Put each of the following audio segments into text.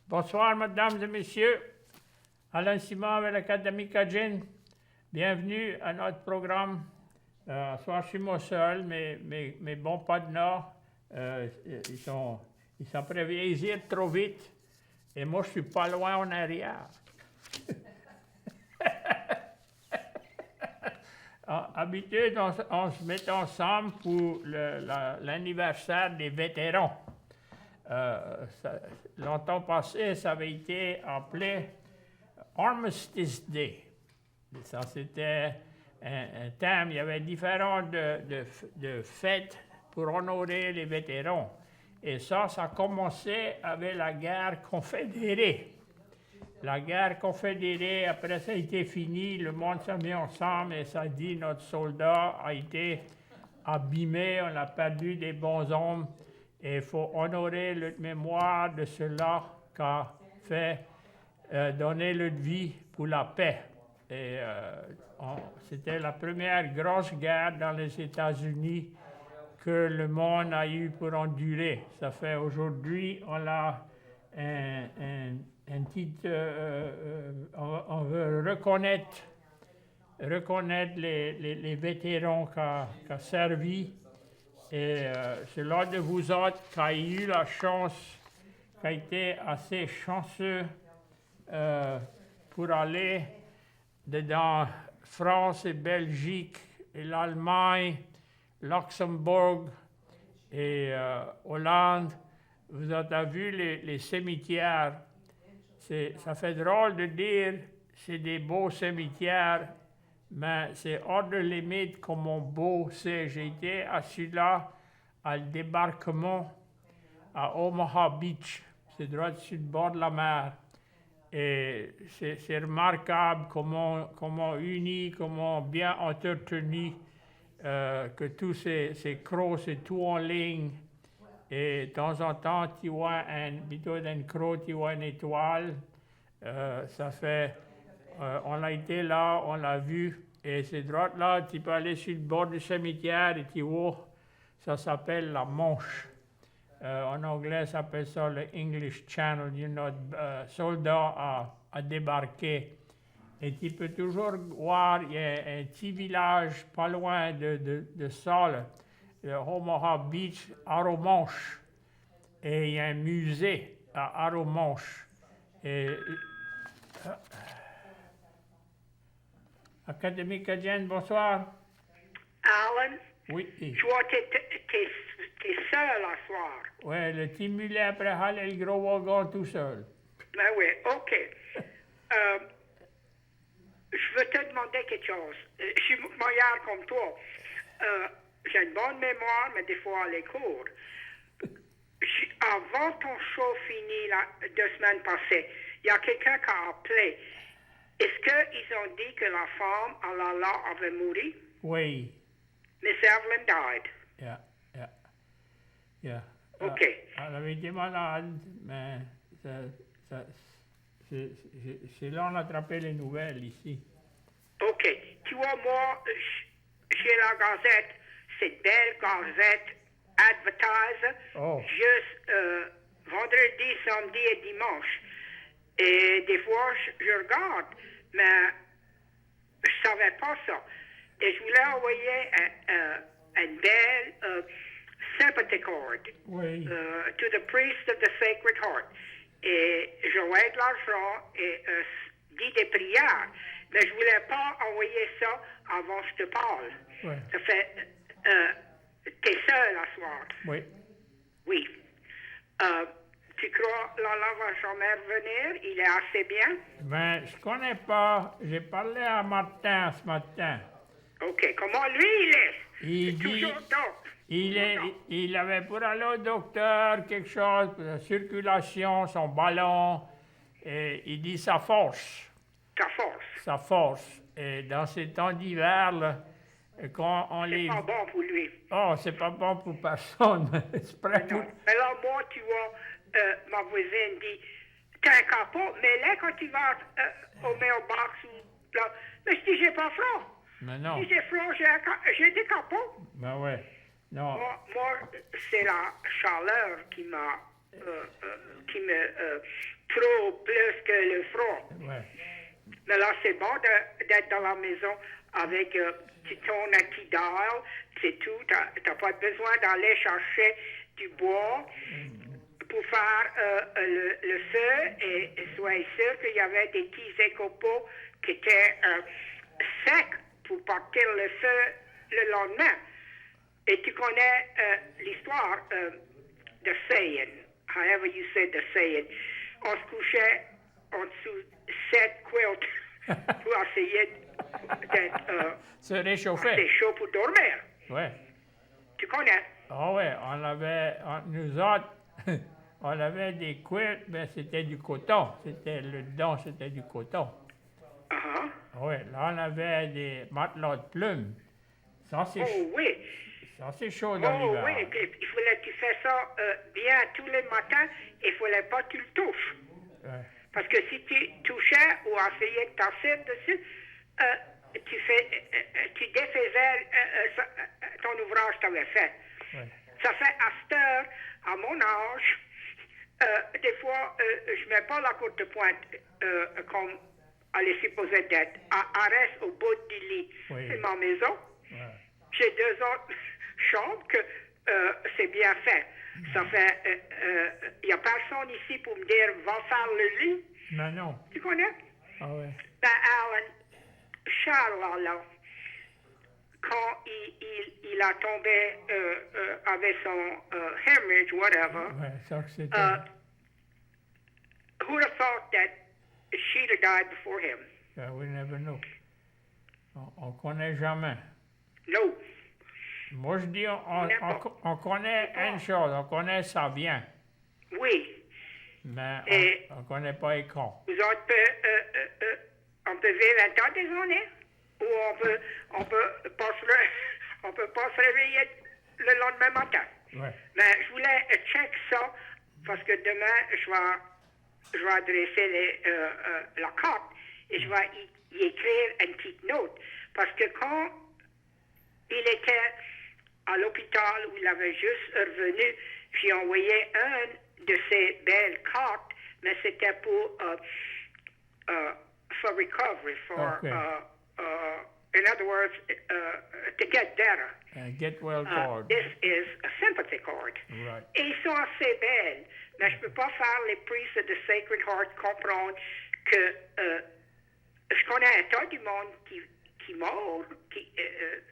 Bonsoir, mesdames et messieurs. Alain Simon avec l'Académie Cajun. Bienvenue à notre programme. Ce soir, je suis moi seul, mes bons partenaires, ils sont prêts à vieillir trop vite. Et moi, je suis pas loin en arrière. Habitude, on se met ensemble pour l'anniversaire des vétérans. Longtemps passé, ça avait été appelé Armistice Day. Ça, c'était un thème. Il y avait différentes de fêtes pour honorer les vétérans. Et ça a commencé avec la guerre confédérée. La guerre confédérée, après ça a été fini, le monde s'est mis ensemble et ça dit notre soldat a été abîmé, on a perdu des bons hommes. Et il faut honorer la mémoire de ceux-là qui ont fait donner leur vie pour la paix. Et c'était la première grosse guerre dans les États-Unis que le monde a eu pour endurer. Ça fait aujourd'hui, on a un titre, on veut reconnaître les vétérans qui ont servi. Et c'est l'un de vous autres qui a eu la chance, qui a été assez chanceux pour aller dans France et Belgique et l'Allemagne, Luxembourg et Hollande. Vous avez vu les cimetières. Ça fait drôle de dire c'est des beaux cimetières, mais c'est hors de limite comment beau c'est. J'ai été assis là, à le débarquement à Omaha Beach. C'est droit sur le bord de la mer. Et c'est remarquable comment unis, comment bien entretenu, que tous ces crocs, c'est tout en ligne. Et de temps en temps, tu vois plutôt d'un croc, tu vois une étoile. Ça fait... on a été là, on l'a vu, et c'est droit là, tu peux aller sur le bord du cimetière et tu vois, ça s'appelle la Manche. En anglais, ça s'appelle ça le English Channel. Notre soldat a débarqué. Et tu peux toujours voir, il y a un petit village pas loin de ça, le Omaha Beach, Arromanches. Et il y a un musée à Arromanches. Et Académie Cajun, bonsoir. Alan? Oui. Je vois que t'es seul à soir. Oui, le petit mulet après aller le gros wagon tout seul. Ben oui, OK. Je veux te demander quelque chose. Je suis moyard comme toi. J'ai une bonne mémoire, mais des fois à l'écoute. Avant ton show fini 2 semaines passées, il y a quelqu'un qui a appelé. Est-ce qu'ils ont dit que la femme à la avait mouru? Oui. Miss Evelyn died. Yeah. OK. Elle avait été malade, mais c'est là qu'on a attrapé les nouvelles ici. OK. Tu vois, moi, chez la Gazette, cette belle Gazette advertise juste vendredi, samedi et dimanche. Et des fois, je regarde, mais je savais pas ça. Et je voulais envoyer une belle sympathy card to the priest of the Sacred Heart. Et j'envoyais de l'argent et 10 des prières. Mais je voulais pas envoyer ça avant que je te parle. Ouais. Ça fait... t'es seul à soir. Oui. Oui. Tu crois Lala va jamais revenir? Il est assez bien? Ben, je connais pas. J'ai parlé à Martin ce matin. OK. Comment lui, il est? Il C'est dit... toujours donc. Il avait pour aller au docteur quelque chose pour la circulation, son ballon, et il dit sa force. Sa force. Et dans ces temps d'hiver, là, quand on les... C'est pas bon pour lui. Oh, c'est pas bon pour personne. C'est prêt pour... Mais là, moi, tu vois, ma voisine dit, t'as un capot, mais là, quand tu vas au mailbox, là, mais je dis, j'ai pas froid. Mais non. Si j'ai froid, j'ai des capots. Ben ouais. Non. Moi, c'est la chaleur qui m'a qui me trop plus que le front. Ouais. Mais là, c'est bon d'être dans la maison avec ton qui dort, c'est tout. T'as pas besoin d'aller chercher du bois pour faire le feu et soyez sûr qu'il y avait des petits écopots qui étaient secs pour partir le feu le lendemain. Et tu connais l'histoire de saying, however you said the saying. On se couchait en dessous 7 quilts pour essayer d'être Se réchauffer. assez chaud pour dormir. Ouais. Tu connais? Ah ouais, nous autres, on avait des quilts, mais c'était du coton. Le dedans, c'était du coton. Uh-huh. Oui, là, on avait des matelas de plumes. Ça, c'est Oui. ça, c'est chaud dans l'hiver. Oui, il fallait que tu fasses ça bien tous les matins, il fallait pas que tu le touches. Ouais. Parce que si tu touchais ou essayais de t'asseoir dessus, tu défaisais ton ouvrage que tu avais fait. Ouais. Ça fait à cette heure, à mon âge, des fois, je mets pas la courte pointe comme elle est supposée d'être. Elle reste au bout du lit. Oui. C'est ma maison. Ouais. J'ai 2 autres chambres que c'est bien fait. Ça fait, il n'y a personne ici pour me dire, va faire le lit. Mais non. Tu connais? Ah ouais. Ben, Alan, Charles, là, quand il a tombé avec son hemorrhage, whatever, Ouais, ça que c'était. who'd have thought that she'd have died before him? We never know. On connaît jamais. No. Moi, je dis, on connaît une chose, on connaît ça vient, Oui. mais Et- on connaît pas les cons. Vous autres, on peut vivre 20 ans des années, ou on peut pas se réveiller le lendemain matin. Ouais. Mais je voulais check ça, parce que demain, je vais adresser la carte, et je vais y écrire une petite note. Parce que quand il était à l'hôpital où il avait juste revenu, j'ai envoyé un de ces belles cartes, mais c'était pour for recovery, Okay. In other words, to get better. Get well card. This is a sympathy card. Right. Et ils sont assez belles, mais je ne peux pas faire les prises de Sacred Heart comprendre que je connais un tas du monde qui meurt,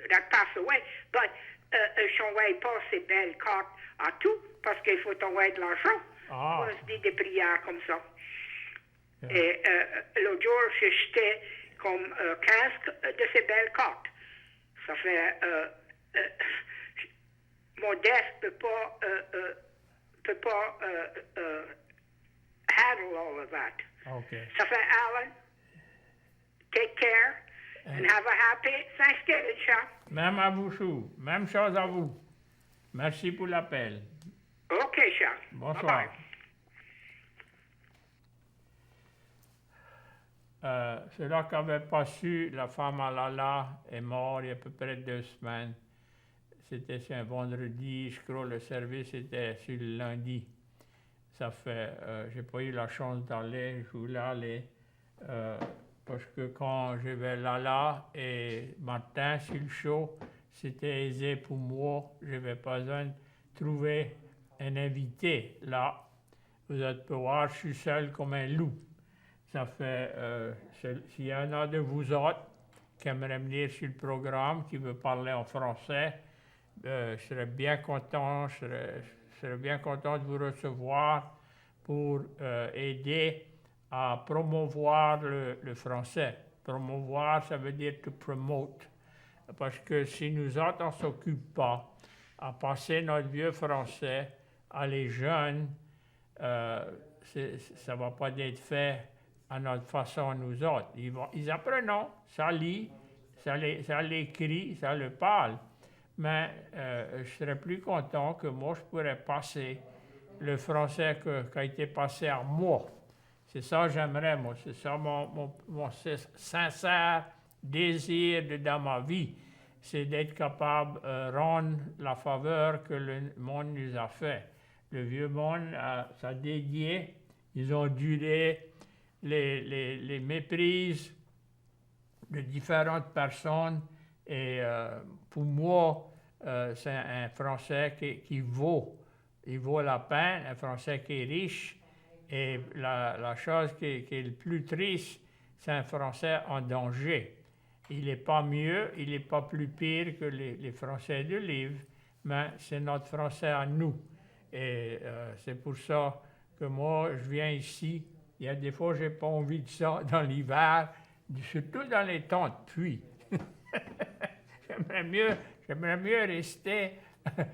that pass away, but je n'envoie pas ces belles cartes à tout, parce qu'il faut envoyer de l'argent. Ah. On se dit des prières comme ça. Yeah. Et l'autre jour, j'ai jeté comme 15 de ces belles cartes. Ça fait... mon desk peut pas handle all of that. Okay. Ça fait, Alan, take care and have a happy Thanksgiving, Sean. Même à vous, Chou. Même chose à vous. Merci pour l'appel. OK, Sean. Bonsoir. Bye-bye. Ceux-là qui n'avaient pas su, la femme à Lala est morte il y a à peu près 2 semaines. C'était sur un vendredi, je crois le service était sur le lundi. Ça fait, j'ai pas eu la chance d'aller, je voulais aller, parce que quand je vais Lala et Martin sur le show, c'était aisé pour moi, je n'avais pas besoin de trouver un invité. Là, vous allez pouvoir, je suis seul comme un loup. Ça fait, s'il y en a de vous autres qui aimeraient venir sur le programme, qui veut parler en français, je serais bien content, je serais bien content de vous recevoir pour aider à promouvoir le français. Promouvoir, ça veut dire to promote. Parce que si nous autres, on ne s'occupe pas à passer notre vieux français à les jeunes, ça ne va pas être fait à notre façon, nous autres. Ils apprennent, ça lit, ça l'écrit, ça le parle. Mais je serais plus content que moi, je pourrais passer le français qui a été passé à moi. C'est ça que j'aimerais, moi. C'est ça mon sincère désir dans ma vie. C'est d'être capable de rendre la faveur que le monde nous a fait. le vieux monde, ça dédié. Ils ont duré les méprises de différentes personnes. Et pour moi, c'est un Français qui vaut. Il vaut la peine, un Français qui est riche. Et la chose qui est le plus triste, c'est un Français en danger. Il n'est pas mieux, il n'est pas plus pire que les Français du livre, mais c'est notre Français à nous. Et c'est pour ça que moi, je viens ici. Il y a des fois, je n'ai pas envie de ça dans l'hiver, surtout dans les temps de pluie. J'aimerais mieux rester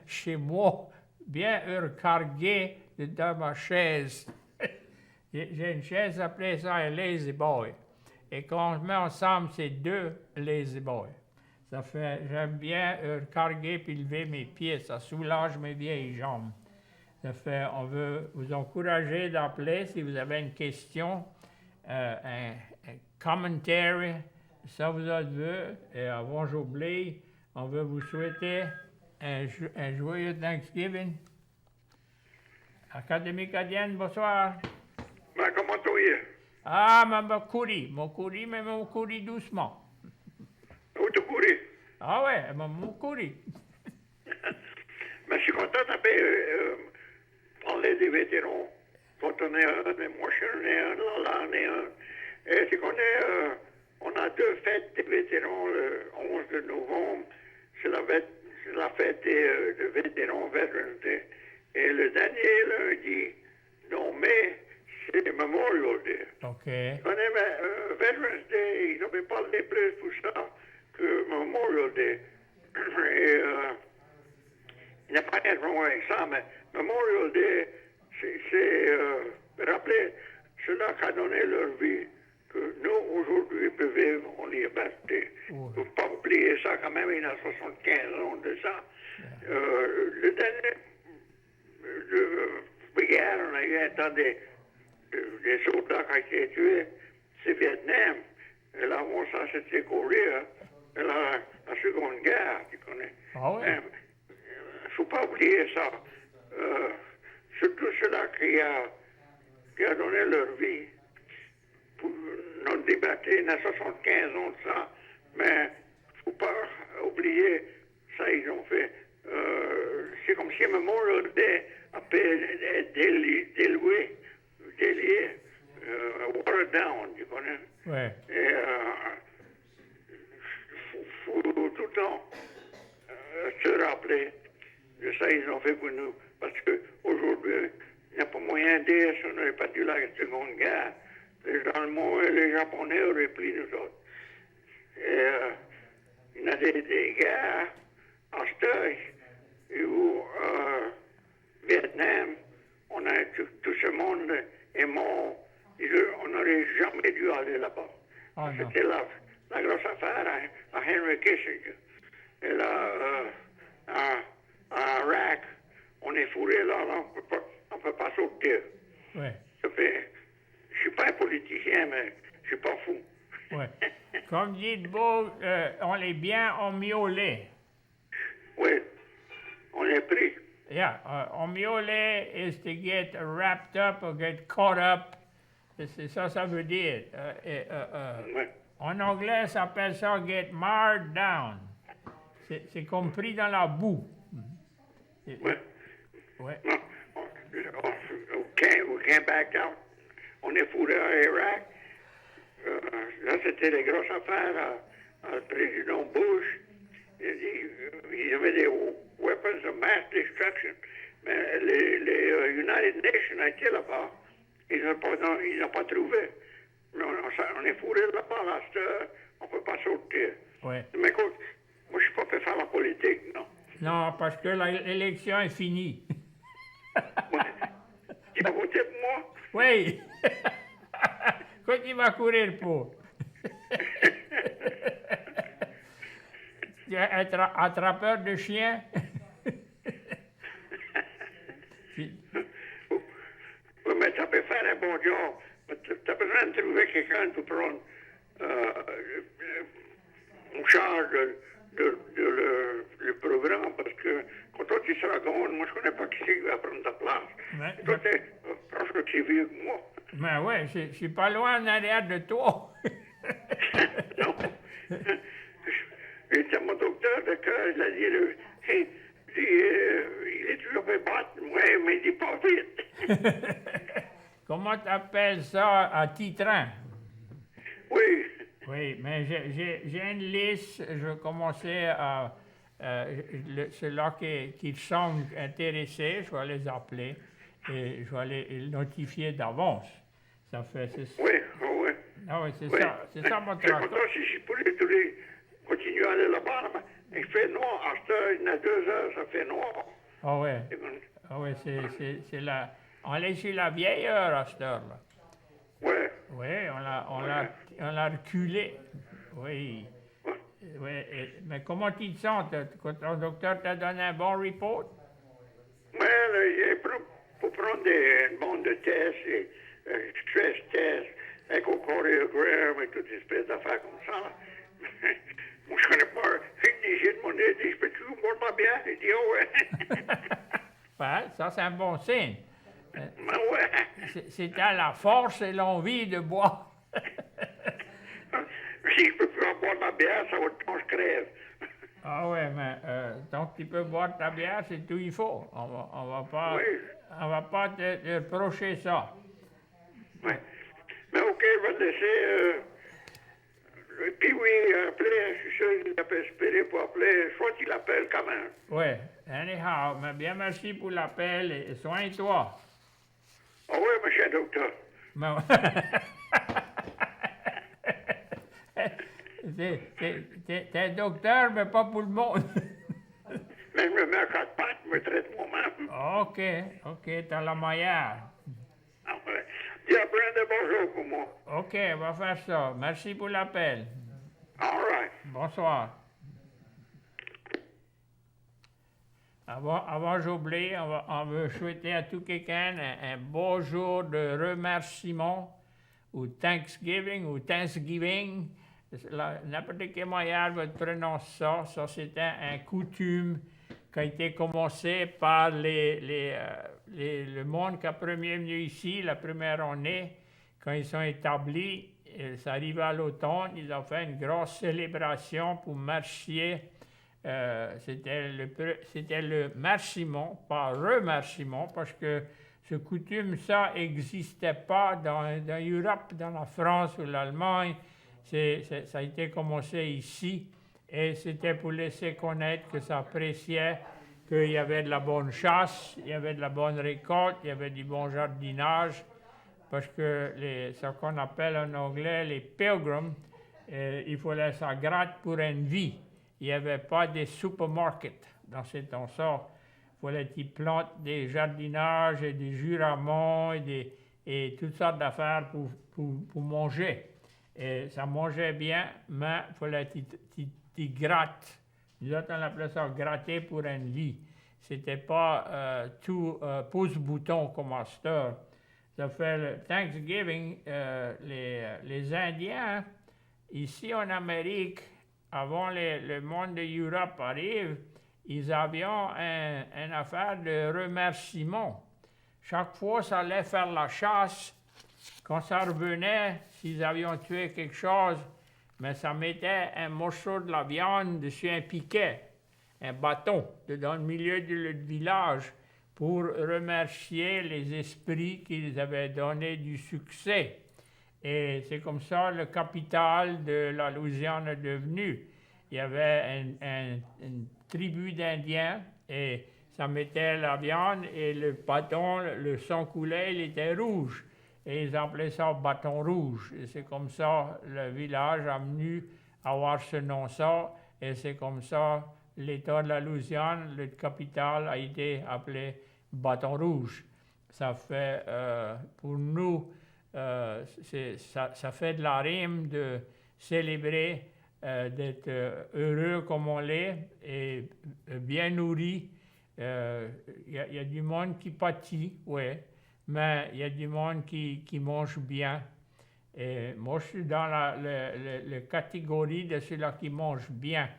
chez moi, bien recargué dans ma chaise. J'ai une chaise appelée ça un lazy boy. Et quand on se met ensemble, c'est 2 lazy boys. Ça fait, j'aime bien recarguer puis lever mes pieds, ça soulage mes vieilles jambes. Ça fait, on veut vous encourager d'appeler si vous avez une question, un commentary, ça vous veut. Et avant j'oublie, on veut vous souhaiter un joyeux Thanksgiving. Académie acadienne, bonsoir. Ben, comment tu es? Ah, mais mon courri doucement. Où tu courais? Ah ouais, mon courri. Mais je suis content de parler des vétérans. Quand on est un, mais moi je suis un, Lala en est un. Et tu connais, on a 2 fêtes des vétérans le 11 de novembre. C'est la fête des vétérans Veterans Day. Et le dernier lundi, dans mai, c'est Memorial Day. OK. Tu connais, mais Veterans Day, ils avaient parlé plus pour ça que Memorial Day. Et il n'y a pas rien de wrong avec ça, mais Memorial Day, c'est rappeler ceux-là qui ont donné leur vie, que nous, aujourd'hui, peut vivre en liberté. Il ne faut pas oublier ça quand même, il y a 75 ans de ça. Le dernier, hier, on a eu un temps des soldats qui ont été tués, c'est Vietnam. Et là, avant ça, c'était Corée. La Seconde Guerre, tu connais. Ah oui? Il ne faut pas oublier ça. Surtout ceux-là qui a donné leur vie pour notre liberté, il y a 75 ans de ça. Mais il ne faut pas oublier ça, ils ont fait. C'est comme si Memorial Day a été délié, watered down, tu connais. Ouais. Et faut tout le temps se rappeler de ça ils ont fait pour nous. Parce qu'aujourd'hui, il n'y a pas moyen de dire si on n'aurait pas dû la Seconde Guerre. Les Allemands et les Japonais auraient pris nous autres. Et il y a des guerres à Steuil où Vietnam, on a tout ce monde est mort. On n'aurait jamais dû aller là-bas. Oh, c'était la grosse affaire à Henry Kissinger. Et là, à Irak, on est fourré là, on ne peut pas sortir. Ouais. Ça fait, je ne suis pas un politicien, mais je ne suis pas fou. Ouais. Comme dit Beau, on est bien en miaulet. Oui, on est pris. Yeah, on miaulet is to get wrapped up or get caught up. C'est ça, ça veut dire. Ouais. En anglais, ça s'appelle ça get marred down. C'est comme pris dans la boue. Ouais. Ouais. Non, we can't back down. On est fourré à Irak. Là, c'était les grosses affaires à le président Bush. Il y avait des weapons of mass destruction. Mais les United Nations étaient là-bas. Ils n'ont pas trouvé. Mais on est fourré là-bas, là, on ne peut pas sortir. Ouais. Mais écoute, moi, je ne suis pas fait faire la politique, non. Non, parce que l'élection est finie. Ouais. Tu vas voter pour moi? Oui. Quoi tu vas courir pour? Tu es attrapeur de chiens? Oui, mais ça peut faire un bon job. Tu as besoin de trouver quelqu'un pour prendre en charge le programme, parce que quand on qui sera grande, moi je connais pas qui c'est qui va prendre ta place. Mais, Toi, t'es presque aussi vieux que moi. mais ouais, je suis pas loin en arrière de toi. Non. Et c'est mon docteur de cœur, il a dit, il est toujours fait battre, ouais, mais il dit pas vite. Comment t'appelles ça à titran? Oui. Oui, mais j'ai une liste, je vais commencer à... ceux-là qui semblent intéressés, je vais les appeler et je vais les notifier d'avance. Ça fait... Oui, oui. Ah oui, c'est Oui. ça mon C'est travail. pour ça, si je pourrais continuer à aller là-bas, mais il fait noir. À cette heure, il y en a 2 heures, ça fait noir. Ah ouais, Et bon, ah ouais, c'est la... On est sur la vieille heure à cette heure-là. ouais. Oui, on l'a reculé. Oui. Oui, mais comment tu te sens? Ton docteur t'a donné un bon report? Mais là, pour prendre des bandes de tests, et, stress tests, échocardiogramme et toutes ces espèces d'affaires comme ça. Là. Moi, je connais pas. J'ai demandé, il dit, peux-tu boire ma bière? Il dit, oh ouais. Ouais, ça c'est un bon signe. Ben ouais. C'est à la force et l'envie de boire. Si je peux plus en boire ma bière, ça va être quand je crève. Ah ouais, mais tant que tu peux boire ta bière, c'est tout il faut. On va pas te reprocher ça. Ouais. Mais ok, je vais te laisser. Puis oui, appeler, je suis sûr qu'il peut espérer pour appeler. Je crois qu'il appelle quand même. Oui, anyhow, mais bien merci pour l'appel et soigne-toi. Ah oui, monsieur le docteur. Mais- T'es docteur, mais pas pour le monde. Mais je me mets à 4 pattes, je me traite moi-même. OK, t'as la meilleure. Ah ouais. Dis à Brenda bonjour pour moi. OK, on va faire ça. Merci pour l'appel. All right. Bonsoir. Avant j'oublie, on veut souhaiter à tout quelqu'un un beau jour de remerciement, ou Thanksgiving, ou Thanksgiving. N'importe quelle manière vous prononcez ça. Ça, c'était un coutume qui a été commencé par le monde qui a premier venu ici, la première année, quand ils sont établis. Ça arrivait à l'automne, ils ont fait une grosse célébration pour remercier. C'était le merciement, pas remerciement, parce que ce coutume, ça n'existait pas dans l'Europe, dans la France ou l'Allemagne. Ça a été commencé ici et c'était pour laisser connaître que ça appréciait qu'il y avait de la bonne chasse, il y avait de la bonne récolte, il y avait du bon jardinage, parce que ce qu'on appelle en anglais les pilgrims, il fallait ça gratte pour une vie. Il n'y avait pas de supermarket dans ces temps-là. Il fallait qu'ils plantent des jardinages et des juraments et toutes sortes d'affaires pour manger. Et ça mangeait bien, mais il fallait qu'ils grattent. Nous autres, on appelait ça gratter pour une vie. C'était pas tout pouce-bouton comme à cette heure. Ça fait le Thanksgiving, les Indiens, ici en Amérique, avant le monde de l'Europe arrive, ils avaient une affaire de remerciement. Chaque fois, ça allait faire la chasse. Quand ça revenait, s'ils avaient tué quelque chose, mais ça mettait un morceau de la viande dessus un piquet, un bâton, dans le milieu du village, pour remercier les esprits qu'ils avaient donné du succès. Et c'est comme ça le capital de la Louisiane est devenu. Il y avait une tribu d'Indiens et ça mettait la viande et le bâton, le sang coulait, il était rouge. Et ils appelaient ça bâton rouge. Et c'est comme ça le village a venu avoir ce nom-là. Et c'est comme ça l'État de la Louisiane, le capital, a été appelé bâton rouge. Ça fait, pour nous, ça fait de la rime de célébrer, d'être heureux comme on l'est et bien nourri. Il y a du monde qui pâtit, oui, mais il y a du monde qui mange bien. Et moi, je suis dans la catégorie de ceux-là qui mangent bien.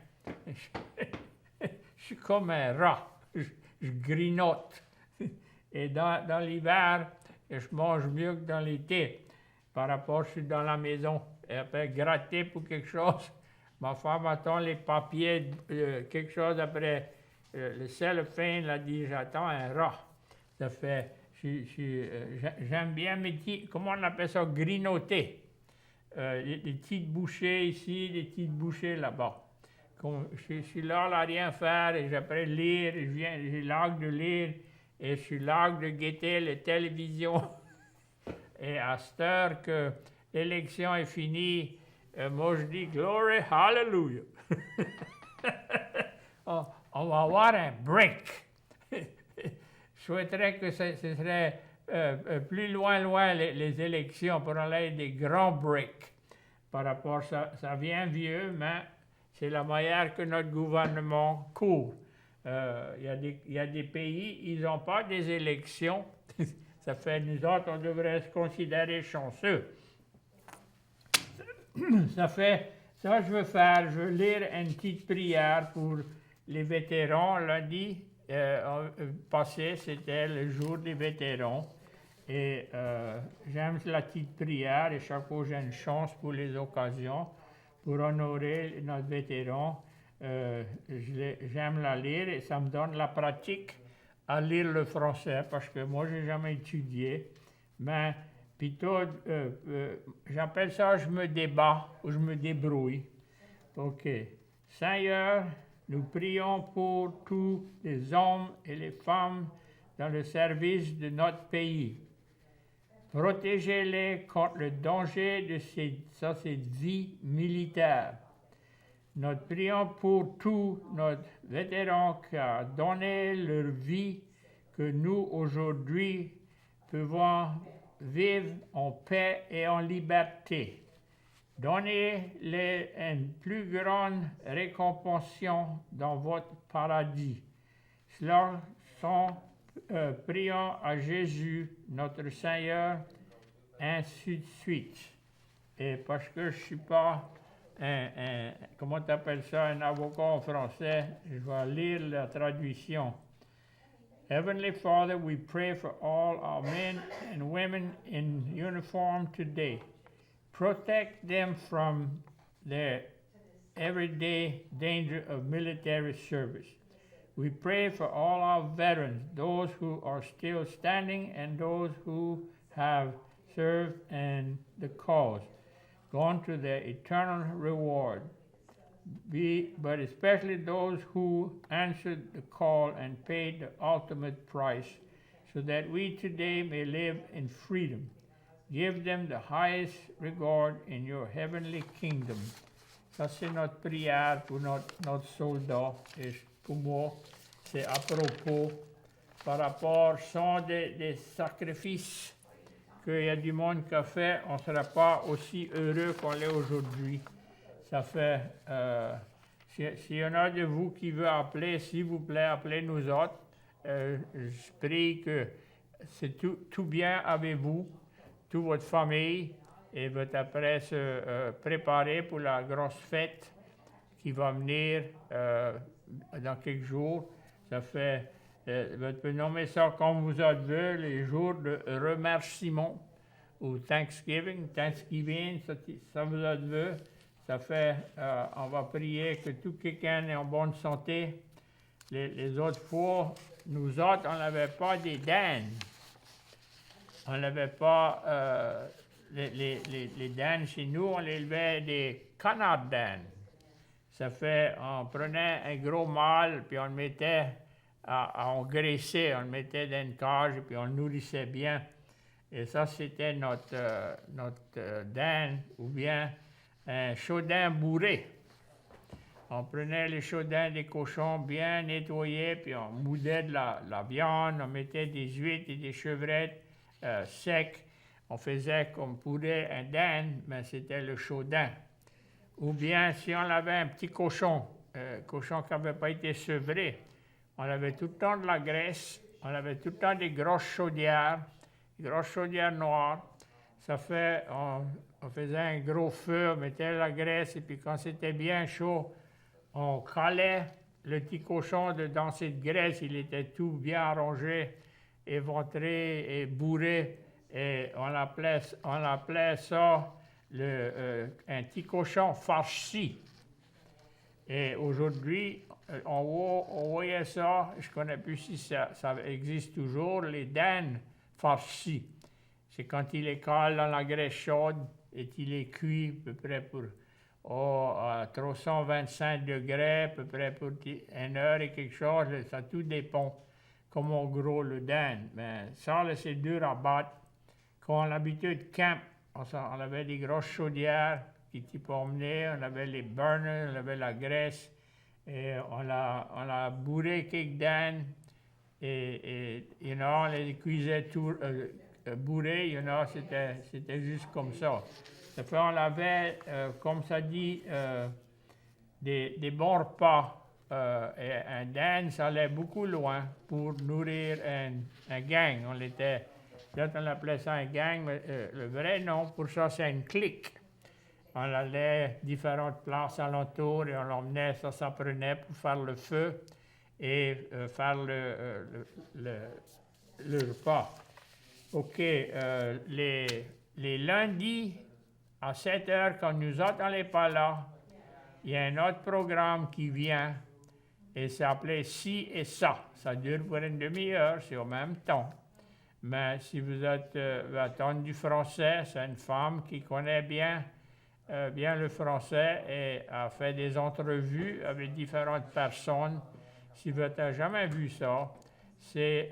Je suis comme un rat. je grignote. Et dans l'hiver, je mange mieux que dans l'été. Par rapport, je suis dans la maison. Et après, gratter pour quelque chose, ma femme attend les papiers, quelque chose après le cellophane, elle dit, j'attends un rat. Ça fait, j'aime bien mes petits, comment on appelle ça, grignoter. Les petites bouchées ici, les petites bouchées là-bas. Je suis là à rien faire et j'après lire, j'ai l'âge de lire et je suis là de guetter la télévision. Et à cette heure que l'élection est finie, moi je dis Glory, Hallelujah. On va avoir un break. Je souhaiterais que ce serait plus loin les élections pour aller des grands breaks. Par rapport à ça vient vieux, mais c'est la manière que notre gouvernement court. Il y a des pays, ils n'ont pas des élections. Ça fait, nous autres, on devrait se considérer chanceux. Ça je veux lire une petite prière pour les vétérans. Lundi passé, c'était le jour des vétérans. Et j'aime la petite prière et chaque fois j'ai une chance pour les occasions pour honorer notre vétéran. J'aime la lire et ça me donne la pratique à lire le français parce que moi, je n'ai jamais étudié. Mais plutôt, j'appelle ça je me débat ou je me débrouille. OK. Seigneur, nous prions pour tous les hommes et les femmes dans le service de notre pays. Protégez-les contre le danger de cette vie militaire. Nous prions pour tous nos vétérans qui ont donné leur vie, que nous aujourd'hui pouvons vivre en paix et en liberté. Donnez-les une plus grande récompense dans votre paradis. Cela sont prions à Jésus, notre Seigneur, ainsi de suite. Et parce que je ne suis pas comment tu appelles ça, un avocat en français, je vais lire la traduction. Heavenly Father, we pray for all our men and women in uniform today. Protect them from their everyday danger of military service. We pray for all our veterans, those who are still standing and those who have served in the cause, gone to their eternal reward. But especially those who answered the call and paid the ultimate price, so that we today may live in freedom. Give them the highest regard in your heavenly kingdom. Ça, c'est notre prière pour notre soldat. Et pour moi, c'est à propos, par rapport, sont des sacrifices qu'il y a du monde qui a fait, on ne sera pas aussi heureux qu'on l'est aujourd'hui. Ça fait, s'il y en a de vous qui veut appeler, s'il vous plaît, appelez nous autres. Je prie que c'est tout bien avec vous, toute votre famille, et votre après se préparer pour la grosse fête qui va venir dans quelques jours. Ça fait, vous pouvez nommer ça comme vous autres voulez, les jours de remerciement ou Thanksgiving, ça vous autres veut. Ça fait, on va prier que tout quelqu'un est en bonne santé. Les autres fois, nous autres, on n'avait pas des dents. On n'avait pas les dents chez nous, on élevait des canards dents. Ça fait, on prenait un gros mâle, puis on le mettait à engraisser, on le mettait dans une cage, puis on le nourrissait bien. Et ça, c'était notre dinde, ou bien un chaudin bourré. On prenait les chaudins des cochons bien nettoyés, puis on moudait de la viande, on mettait des huîtres et des chevrettes secs. On faisait comme pourrait un dinde, mais c'était le chaudin. Ou bien, si on avait un petit cochon qui n'avait pas été sevré, on avait tout le temps de la graisse, on avait tout le temps des grosses chaudières noires. Ça fait, on faisait un gros feu, on mettait la graisse, et puis quand c'était bien chaud, on calait le petit cochon dans cette graisse, il était tout bien rangé, éventré et bourré. Et on appelait ça un petit cochon farci. Et aujourd'hui, on voyait ça, je ne connais plus si ça existe toujours, les dents farcies. C'est quand il les cale dans la graisse chaude et il les cuit à peu près à 325 degrés, à peu près pour 1 heure et quelque chose. Ça tout dépend comment gros le dinde. Mais ça, là, c'est dur à battre. Quand on habitait de camp, on avait des grosses chaudières qui étaient emmenées, on avait les burners, on avait la graisse, et on a bourré quelques dindes, et on les cuisait tout bourrés, c'était juste comme ça. Après, on avait, comme ça dit, des bons repas. Et un dinde, ça allait beaucoup loin pour nourrir un gang. On appelait ça un gang, mais le vrai nom pour ça, c'est une clique. On allait différentes places alentour et on l'emmenait, ça prenait pour faire le feu et faire le repas. OK, les lundis, à 7 heures, quand nous autres, on n'est pas là, il y a un autre programme qui vient et ça s'appelait Ci et ça. Ça dure pour une demi-heure, c'est au même temps. Mais si vous êtes attendre du français, c'est une femme qui connaît bien le français et a fait des entrevues avec différentes personnes. Si vous n'avez jamais vu ça, c'est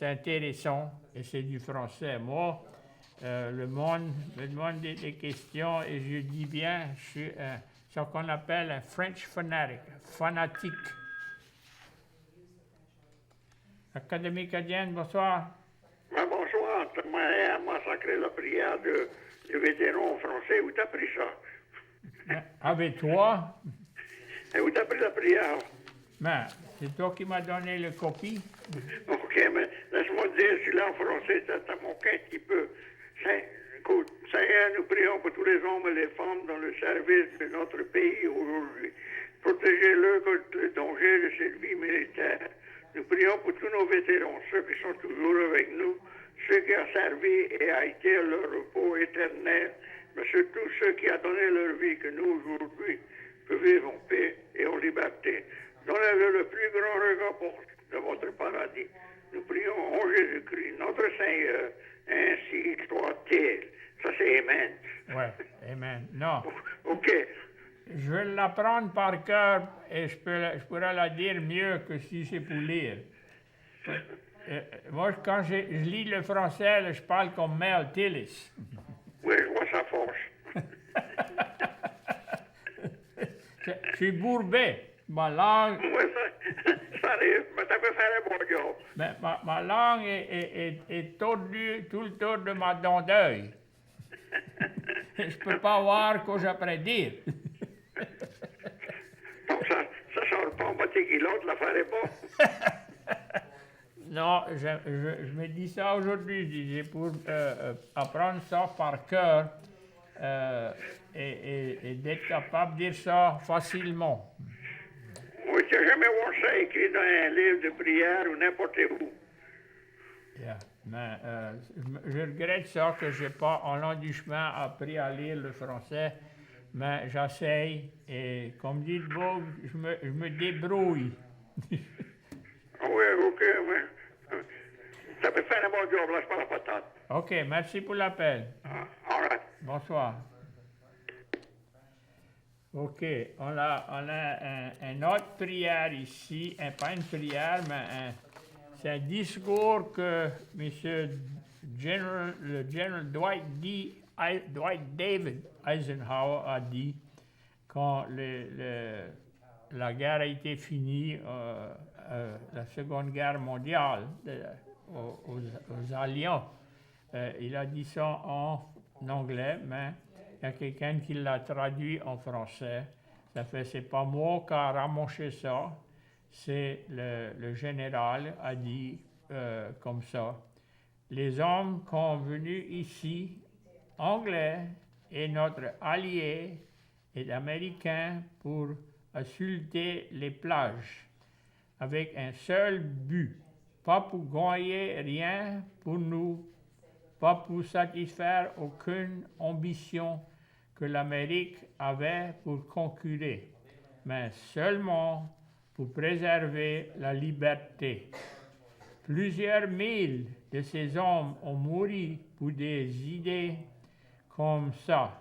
intéressant et c'est du français. Moi, le monde me demande des questions et je dis bien, je suis ce qu'on appelle un French fanatique. Académie acadienne, bonsoir. Bonsoir, tu m'as massacré la prière de vétéran français. Où t'as pris ça? Avec toi? Et où t'as pris la prière? Ben, c'est toi qui m'as donné le copie. OK, mais laisse-moi te dire, celui-là en français, ça manquait un petit peu. Écoute, Seigneur, nous prions pour tous les hommes et les femmes dans le service de notre pays aujourd'hui. Protégez-le contre le danger de cette vie militaire. Nous prions pour tous nos vétérans, ceux qui sont toujours avec nous, ceux qui ont servi et a été à leur repos éternel, mais surtout ceux qui ont donné leur vie, que nous aujourd'hui peut vivre en paix et en liberté. Donnez-le le plus grand regard de votre paradis. Nous prions en Jésus-Christ, notre Seigneur, ainsi soit-il. Ça, c'est Amen. Oui, Amen. Non. OK. Je vais l'apprendre par cœur et je pourrais la dire mieux que si c'est pour lire. Moi, quand je lis le français, là, je parle comme Mel Tillis. Oui, je vois sa force. Je suis bourbé. Ma langue... Oui, ça arrive, mais ça peut faire un bon job. Mais ma langue est tordue tout le tour de ma dent d'œil. Je ne peux pas voir que j'apprends dire. Donc ça sort pas en moitié qui l'autre, l'affaire est pas. Non, je me dis ça aujourd'hui, c'est pour apprendre ça par cœur et d'être capable de dire ça facilement. Oui, tu n'as jamais vu ça écrit dans un livre de prière ou n'importe où. Yeah. Mais je regrette ça que je n'ai pas, en long du chemin, appris à lire le français, mais j'essaye et, comme dit Bob, je me débrouille. Oui, OK, mais ça peut faire un bon job, lâche pas la patate. OK, merci pour l'appel. All right. Bonsoir. OK, on a une autre prière ici, pas une prière, mais c'est un discours que le général Dwight David Eisenhower a dit quand la guerre a été finie, la Seconde Guerre mondiale aux Alliés. Il a dit ça en anglais, mais il y a quelqu'un qui l'a traduit en français. Ça fait, c'est pas moi qui a ramassé ça, c'est le général a dit comme ça. Les hommes qui sont venus ici, anglais, et notre allié est américain pour insulter les plages, avec un seul but, pas pour gagner rien pour nous, pas pour satisfaire aucune ambition que l'Amérique avait pour conquérir, mais seulement pour préserver la liberté. Plusieurs mille de ces hommes ont mouru pour des idées comme ça,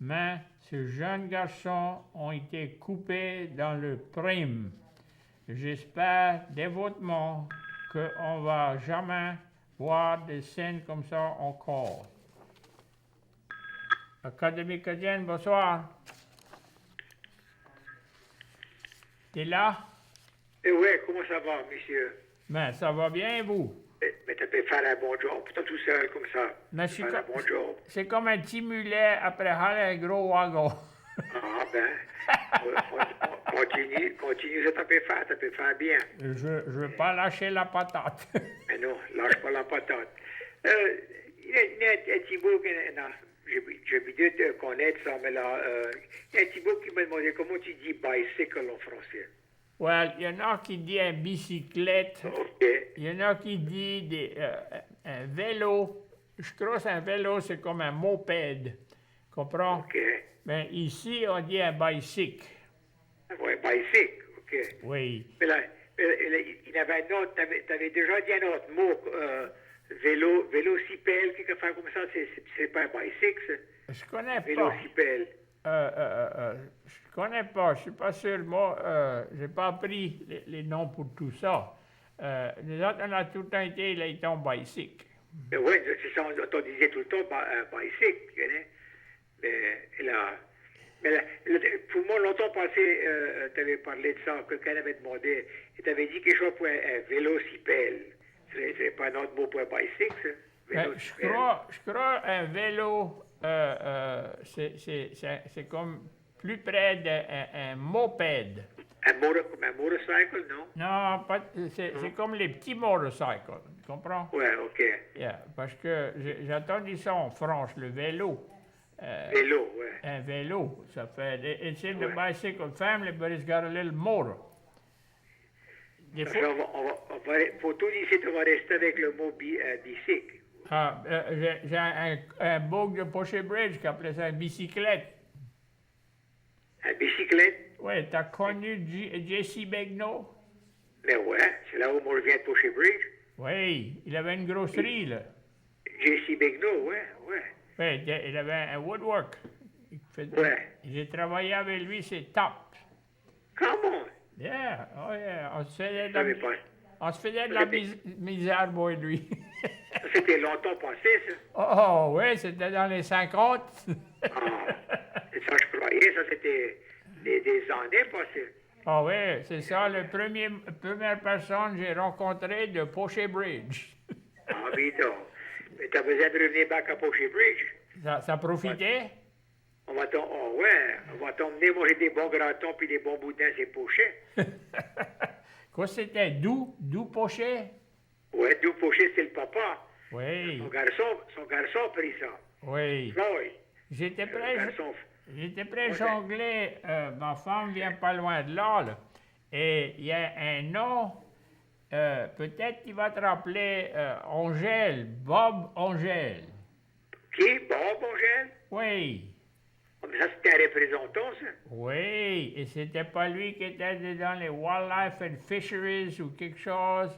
mais ces jeunes garçons ont été coupés dans le prime. J'espère dévotement qu'on ne va jamais voir des scènes comme ça encore. Académie canadienne, bonsoir. T'es là? Oui, comment ça va, monsieur? Ben, ça va bien, vous? Mais tu peux faire un bon job, toi tout seul, comme ça. Mais Faire un bon job. c'est comme un petit mulet après un gros wagon. Ah ben, continue, ça peut faire bien. Je veux pas lâcher la patate. Mais non, lâche pas la patate. Il y a un petit bout, j'ai oublié de te connaître ça, mais là, il y a un petit bout qui m'a demandé comment tu dis bicycle en français. Well, il y en a qui disent une bicyclette. OK. Il y en a qui disent un vélo. Je crois qu'un vélo, c'est comme un moped. Comprends? OK. Mais ici, on dit un bicycle. Oui, bicycle, OK. Oui. Mais là, il y avait un autre, t'avais déjà dit un autre mot, vélocipède, quelque chose comme ça, c'est pas un bicycle, Je connais pas. vélocipède. Je connais pas. Je suis pas sûr. Moi, j'ai pas appris les noms pour tout ça. Nous autres, on a tout le temps été les temps bicycle. Oui, c'est ça, on disait tout le temps bicycle, tu connais. Mais là, pour moi, longtemps passé, tu avais parlé de ça, quelqu'un avait demandé, et tu avais dit quelque chose pour un vélocipède. C'est pas un autre mot pour un bicycle, ça? Je crois un vélo, c'est comme plus près d'un moped. Un motorcycle, non? Non, c'est comme les petits motorcycles, tu comprends? Ouais, OK. Yeah, parce que j'ai entendu ça en France, le vélo. Vélo, ouais. Un vélo, ça fait... It's in the Ouais. bicycle family, but it's got a little motor. Des fois, Pour tout ici, on va rester avec le mot bicycle. j'ai un bug de Pocher Bridge qui appelait ça une bicyclette. Un bicyclette? Oui, t'as connu Jesse Begnaud? Mais ouais, c'est là où on revient de Pocher Bridge. Oui, il avait une grosserie, là. J.C. Begnaud, ouais. Oui, il avait un woodwork. Ouais. J'ai travaillé avec lui, c'est top. Come on! Yeah, oh yeah, on se faisait Je savais pas. de la misère, moi et lui. C'était longtemps passé, ça. Oh, oui, c'était dans les 50. Ah, c'est ça, je croyais, ça, c'était des années passées. Ah oui, c'est ça, première personne que j'ai rencontrée de Pocher Bridge. Ah, vite, donc. Mais t'as besoin de revenir back à Pocher Bridge. Ça profitait? On va t'emmener manger des bons gratons puis des bons boudins, c'est Pocher. Quoi, c'était Doux Pocher? Ouais, d'où Pocher, c'est le papa. Oui, Son garçon a pris ça. oui. Floyd. J'étais Le prêt garçon. à jongler. Ma femme vient pas loin de là. Et il y a un nom, peut-être qu'il va te rappeler Angèle, Bob Angèle. Qui? Bob Angèle? Oui, Oh, mais ça, c'était un représentant, ça. oui. Et c'était pas lui qui était dans les Wildlife and Fisheries ou quelque chose.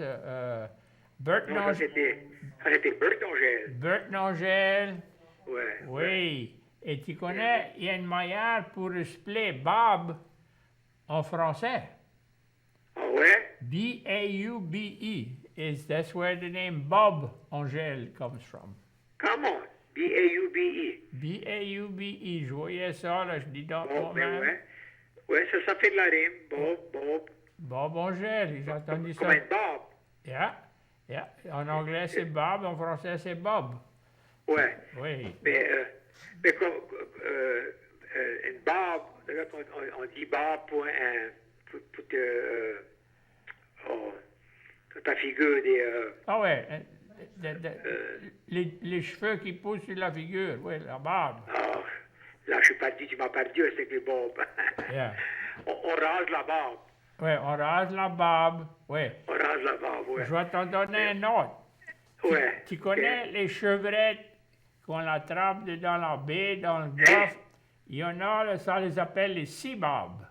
Bert Non, ça, c'était Bert Angèle. Bert Angèle. Ouais. Oui. Et tu connais, il y a une manière pour appeler Bob en français. Ah ouais? B-A-U-B-E. That's where the name Bob Angèle comes from. Come on. B-A-U-B-E. B-A-U-B-E. Je voyais ça, là, je dis donc Bob, mais moi-même. ouais. Ouais, ça fait de la rime. Bob. Bob Angèle, j'ai entendu ça. Comme un Bob. Yeah. En anglais, c'est Bob, en français, c'est Bob. Ouais. Oui. Mais comme une Bob, on dit Bob pour ta figure des... Ah ouais. Les cheveux qui poussent sur la figure, oui, la barbe. Ah, là, je suis parti, tu m'as perdu avec les Bob. Yeah. on rase la barbe. Oui, on rase la barbe. Oui. On rase la barbe, ouais. Je vais t'en donner un autre. Ouais. Tu connais les chevrettes qu'on attrape dans la baie, dans le golfe? Il y en a, là, ça les appelle les sea-barbs.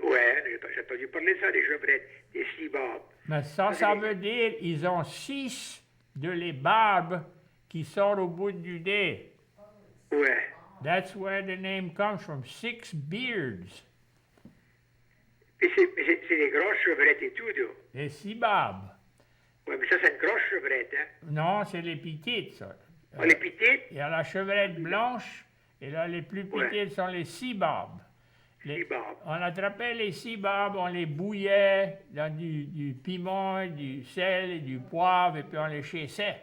Ouais, j'ai entendu parler de ça, des chevrettes, des sea-barbs. Mais ça veut dire ils ont 6 de les barbes qui sortent au bout du nez. Ouais. That's where the name comes from, 6 beards. Puis c'est des grosses chevrettes et tout, là. Les sea-barbs. Ouais, mais ça, c'est une grosse chevrette, hein. Non, c'est les petites, ça. Les petites? Il y a la chevrette blanche, et là, les plus petites sont les sea-barbs. Sea-barbs. On attrapait les sea-barbs, on les bouillait dans du piment, du sel et du poivre, et puis on les chassait.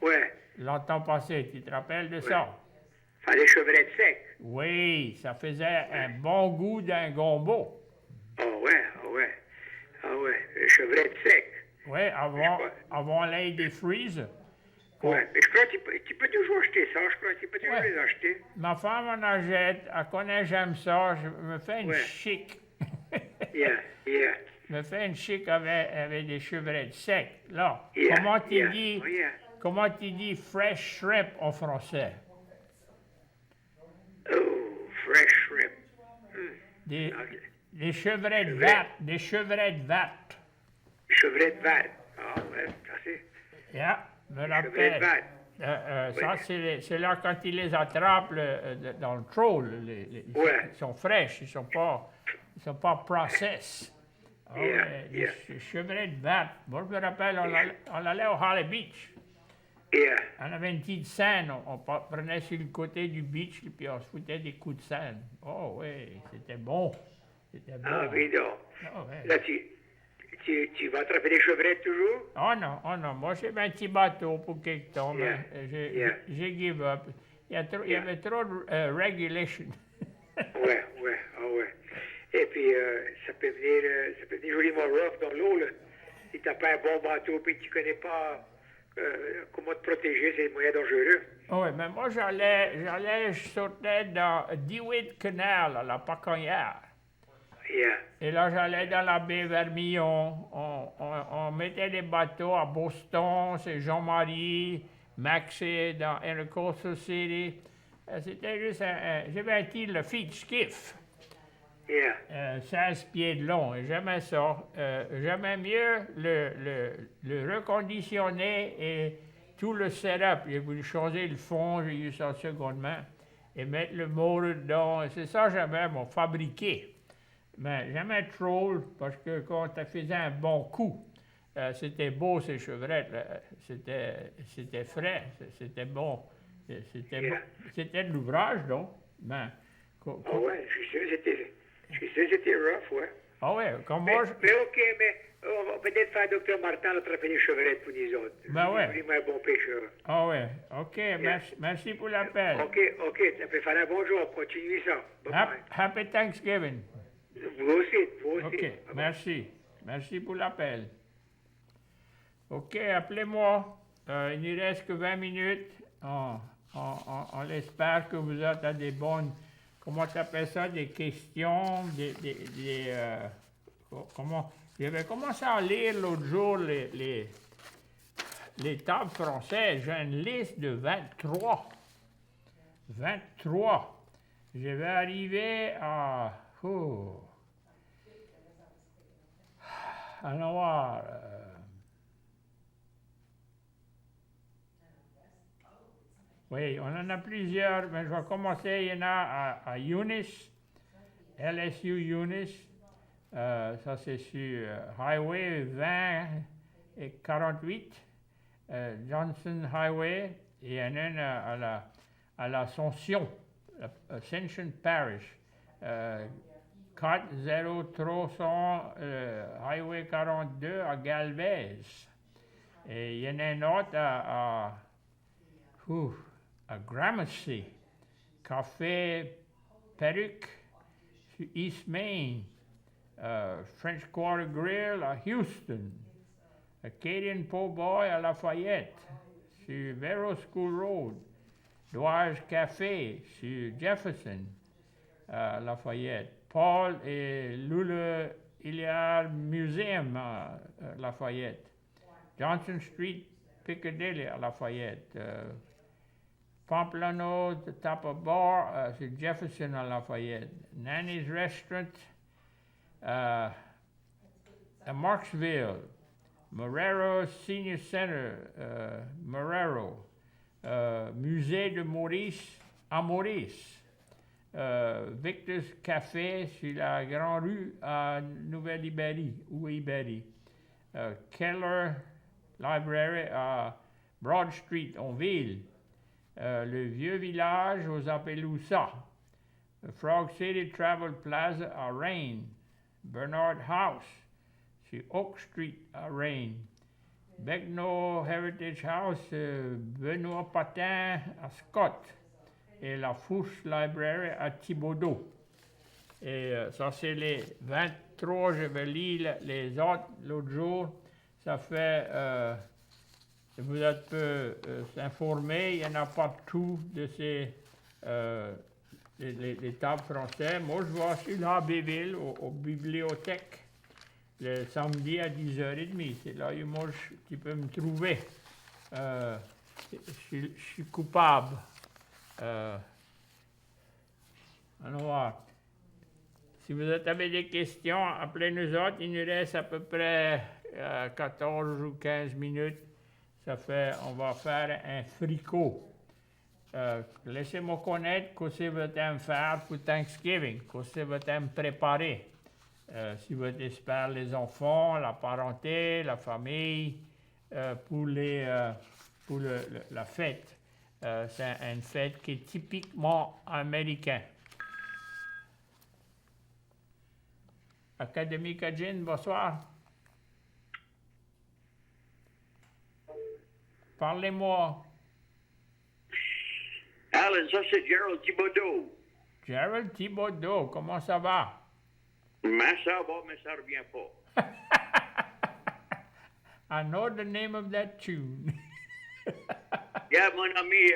Ouais. Longtemps passé, tu te rappelles de ça? Enfin, les chevrettes secs. Oui, ça faisait un bon goût d'un gombo. Ah ouais, ah ouais. Ah ouais, les chevrettes secs. Oui, avant l'aide des freeze. Ouais, mais je crois que tu peux toujours acheter ça, je crois que tu peux toujours les acheter. Ma femme en achète, elle connaît j'aime ça, je me fais une chic. Yeah. Je me fais une chic avec des chevrettes secs. Là, Yeah, comment tu dis fresh shrimp en français? Oh, fresh shrimp. Des chevrettes vertes, des chevrettes vertes. Chevrettes vertes. Ah ouais, ça c'est. Yeah, me rappelle. Ça, c'est là quand ils les attrapent dans le troll. Ils sont fraîches, ils sont pas process. Les chevrettes vertes. Moi, je me rappelle, on allait au Holly Beach. Yeah. On avait une petite scène, on prenait sur le côté du beach, puis on se foutait des coups de scène. Oh oui, c'était bon. C'était bon. Ah oui, non. Oh, ouais. Là, tu vas attraper des chevrettes toujours? Oh non, moi j'ai un petit bateau pour quelque temps, mais j'ai give up. Il y avait trop de regulation. ouais. Et puis, ça peut venir joliment rough dans l'eau, là. Si t'as pas un bon bateau, puis tu connais pas comment te protéger, c'est moyen dangereux. Oui, mais moi je sautais dans DeWitt Canal, à la Paconnière. Yeah. Et là, j'allais dans la baie Vermillon. On mettait des bateaux à Boston, c'est Jean-Marie, Maxé, dans Coastal City. C'était juste j'avais un tir, le Feed Skiff. Yeah. 16 pieds de long, et j'aimais ça. J'aimais mieux le reconditionner et tout le setup. J'ai voulu changer le fond, j'ai eu ça secondement, et mettre le moteur dedans. C'est ça que j'aimais, mon fabriquer. Mais j'aimais troll parce que quand tu faisais un bon coup, c'était beau ces chevrettes, c'était frais, c'était bon. C'était de l'ouvrage, donc. Ben, ah ouais, je suis sûr c'était rough, ouais. Ah ouais, comme mais, moi... Mais OK, mais on va peut-être faire Dr. Martin attraper les chevrettes pour nous autres. Ben ouais. Vraiment un bon pêcheur. Ah ouais, OK, merci pour l'appel. OK, ça peut faire un bon jour, continue ça. Happy Thanksgiving. Vous aussi. OK, merci pour l'appel. OK, appelez-moi. Il ne reste que 20 minutes. On espère que vous êtes à des bonnes... Comment tu appelles ça? Des questions, comment... J'avais commencé à lire l'autre jour les tables françaises. J'ai une liste de 23. 23. Je vais arriver à... Allons voir... Oui, on en a plusieurs, mais je vais commencer. Il y en a à Eunice, LSU Eunice. Ça, c'est sur Highway 20 et 48, Johnson Highway. Et il y en a à l'Ascension, Ascension Parish, 40300 Highway 42 à Galvez. Et il y en a un autre à Gramercy, Café Perruque, sur East Main, French Quarter Grill à Houston, Acadian Po' Boy à Lafayette, sur Vero School Road, Dwayne's Café sur Jefferson, Lafayette, Paul et Lula Hilliard Museum à Lafayette. Johnson Street, Piccadilly à Lafayette. Pamplona, the Tapa Bar, c'est Jefferson à Lafayette. Nanny's Restaurant à Marksville. Marrero Senior Center, Marrero. Musée de Maurice à Maurice. Victor's Café sur la Grande Rue à Nouvelle-Ibérie ou Ibérie. Keller Library à Broad Street en ville. Le Vieux Village aux Appaloosa. Frog City Travel Plaza à Rayne. Bernard House sur Oak Street à Rayne. Begnaud Heritage House, Benoît Patin à Scott. Et la Fourche Library à Thibodaux. Et ça, c'est les 23, je vais lire les autres l'autre jour. Ça fait, vous êtes peu s'informer, il y en a partout de ces, les tables françaises. Moi, je vais sur l'Abbeville, aux bibliothèques, le samedi à 10h30. C'est là où moi, tu peux me trouver. Je suis coupable. Alors, si vous avez des questions, appelez-nous autres. Il nous reste à peu près 14 ou 15 minutes. Ça fait, on va faire un fricot. Laissez-moi connaître ce que vous aimez faire pour Thanksgiving, ce que vous aimez préparer. Si vous espérez les enfants, la parenté, la famille, pour la fête. C'est une fête qui est typiquement américaine. Académie Cajun, bonsoir. Parlez-moi. Alan, ça c'est Gerald Thibodeau. Gerald Thibodeau, comment ça va? Mais ça va, mais ça revient pas. I know the name of that tune. Yeah, mon ami,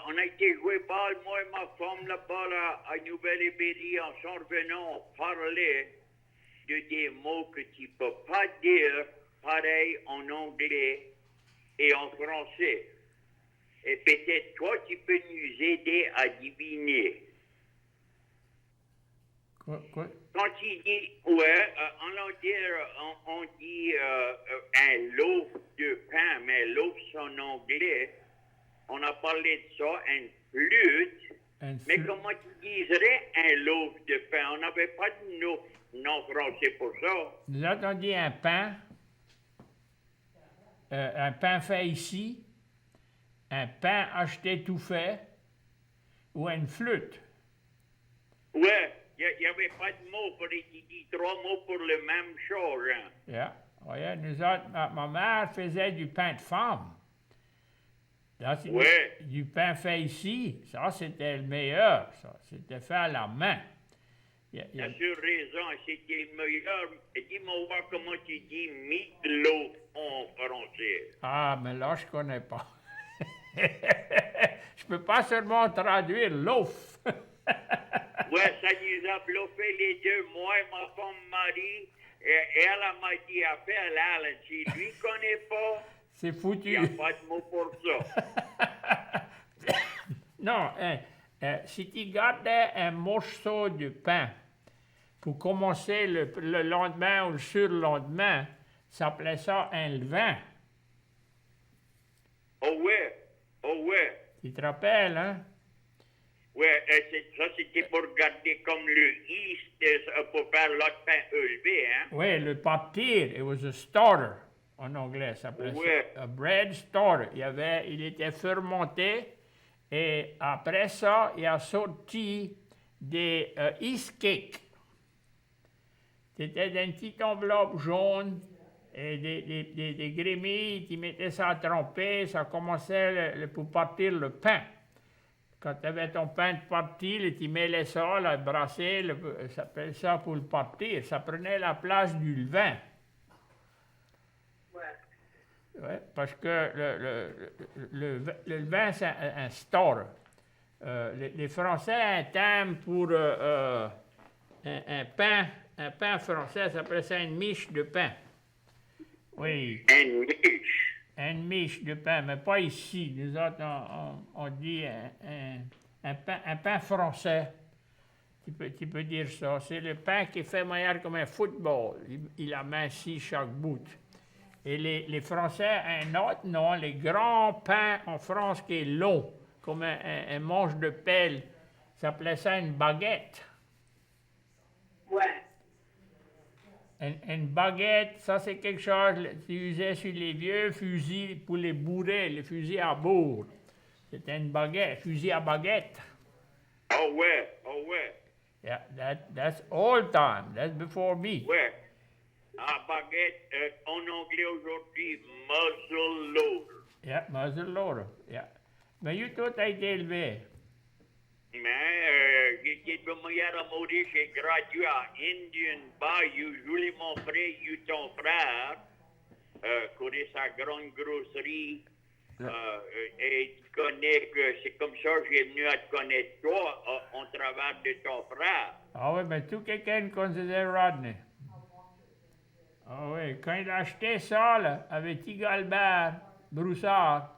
on a été joué par moi et ma femme là-bas à Nouvelle-Ibérie en s'en revenant parler de des mots que tu peux pas dire pareil en anglais et en français. Et peut-être toi, tu peux nous aider à deviner. Quoi? Quand tu dis, ouais, on dit un loaf de pain, mais loaf en anglais, on a parlé de ça, une flûte. Mais comment tu dirais un loaf de pain? On n'avait pas de nom français pour ça. Nous autres, on dit un pain fait ici, un pain acheté tout fait, ou une flûte. Ouais. Il n'y avait pas de mots pour étudier, 3 mots pour le même chose. Hein. Yeah. Ouais, nous autres, ma mère faisait du pain de femme. Là, du pain fait ici, ça c'était le meilleur, ça. C'était fait à la main. Tu as raison, c'était le meilleur. Dis-moi voir comment tu dis meatloaf en français. Ah, mais là, je connais pas. Je peux pas seulement traduire loaf. Ouais, ça nous a bluffé les deux, moi et ma femme Marie. Et elle m'a dit, appelle Alan, si lui connaît pas, c'est foutu. Il n'y a pas de mot pour ça. Non, si tu gardais un morceau de pain pour commencer le lendemain ou le surlendemain, ça s'appelait ça un levain. Oh ouais. Tu te rappelles, hein? Ouais, ça c'était pour garder comme le yeast pour faire l'autre pain élevé, hein? Oui, le partir, it was a starter en anglais, ça s'appelait ça. A bread starter. Il était fermenté et après ça, il a sorti des yeast cakes. C'était une petite enveloppe jaune et des grémilles, tu mettais ça à tremper, ça commençait pour partir le pain. Quand tu avais ton pain de partie, tu mêlais ça, là, brassé, ça s'appelle ça pour le partir. Ça prenait la place du levain. Ouais, parce que le levain, c'est un starter. Les Français ont un terme pour un pain français, ça s'appelle ça une miche de pain. Oui. Une miche. Une miche de pain, mais pas ici. Nous autres, on dit un pain français. Tu peux dire ça. C'est le pain qui est fait meilleur comme un football. Il amincit chaque bout. Et les Français ont un autre nom, les grands pains en France qui est long, comme un manche de pelle. Ça s'appelait ça une baguette. Ouais. Une baguette, ça c'est quelque chose qu'ils usaient sur les vieux fusils pour les bourrer, les fusils à bourre. C'était une baguette, fusil à baguette. Oh ouais. Yeah, that's old time. That's before me. Ouais. À baguette, en anglais aujourd'hui, muzzle loader. Yeah, muzzle loader. Yeah. Mais you tout a été élevé. Mais j'étais de meilleur à Maurice, j'ai gradué à Indian Bayou, Julie mon frère, ton frère, connaît sa grande grosserie. Et tu connais que c'est comme ça que j'ai venu à te connaître toi, en travers de ton frère. Ah oui, mais tout quelqu'un considère Rodney. Ah oui, quand il a acheté ça, là, avec T. Galbert, Broussard,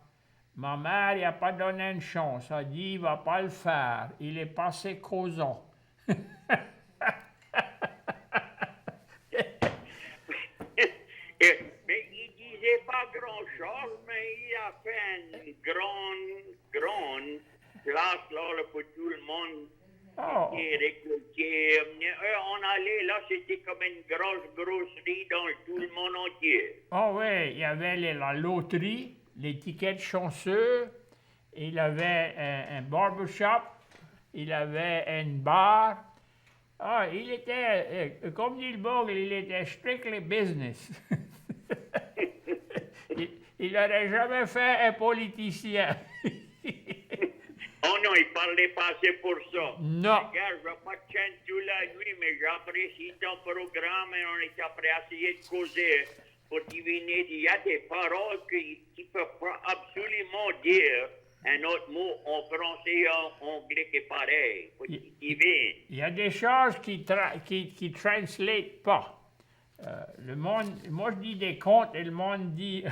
ma mère, il n'a pas donné une chance. Elle a dit, il ne va pas le faire. Il est passé causant. Mais il disait pas grand-chose, mais il a fait une grande place là, pour tout le monde. Oh. Et récolté. On allait là, c'était comme une grosse grosserie dans tout le monde entier. Oh oui, il y avait la loterie, les tickets chanceux, il avait un barbershop, il avait une bar. Ah, il était, comme dit le Bogle, il était strictly business. il n'aurait jamais fait un politicien. Oh non, il parlait pas assez pour ça. Non. Regarde, je ne vais pas te chanter toute la nuit, mais j'apprécie ton programme et on est après à essayer de causer pour deviner. Il y a des paroles que tu ne peux pas absolument dire un autre mot en français et en anglais qui est pareil. Il y a des choses qui translate pas. Le monde, moi je dis des contes et le monde dit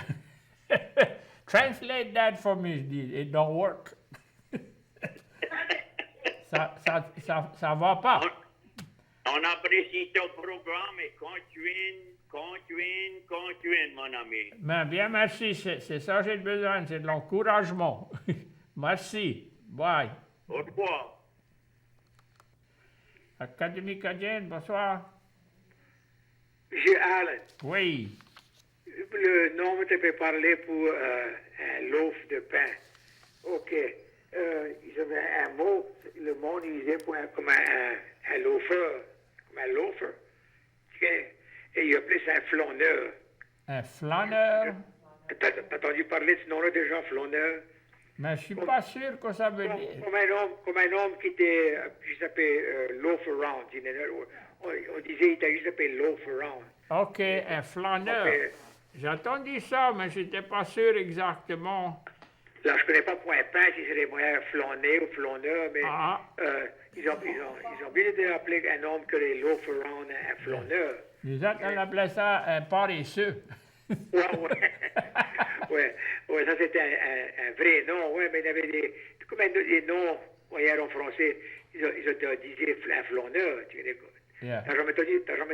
translate that for me, je dis, it don't work. Ça va pas. On apprécie ton programme et continue, mon ami. Ben, bien, merci. C'est ça que j'ai besoin. C'est de l'encouragement. Merci. Bye. Au revoir. Académie Cadienne, bonsoir. Monsieur Allen, Oui. le nom te fait parler pour un loaf de pain. OK. Ils avaient un mot, le monde disait pour comme un loafer. Comme un loafer. Et il appelait ça un flâneur. Un flâneur? T'as entendu parler de ce nom-là déjà, flâneur? Mais je suis pas sûr que ça veut dire. Comme un homme qui était, qui s'appelait loaf around. On disait qu'il était juste appelé loaf around. OK, un flâneur. Okay. J'ai entendu ça, mais je n'étais pas sûr exactement. Là, je ne connais pas pour un pain si c'est les moyens flâner ou flâneur, mais ils ont bien été appelé un homme que les loaf around, un flâneur. Nous autres, on appelait ça un paresseux. Ouais, ça c'était un vrai nom, ouais, mais il y avait des noms, hier en français, ils ont dit un flâneur, tu connais quoi. Yeah. T'as jamais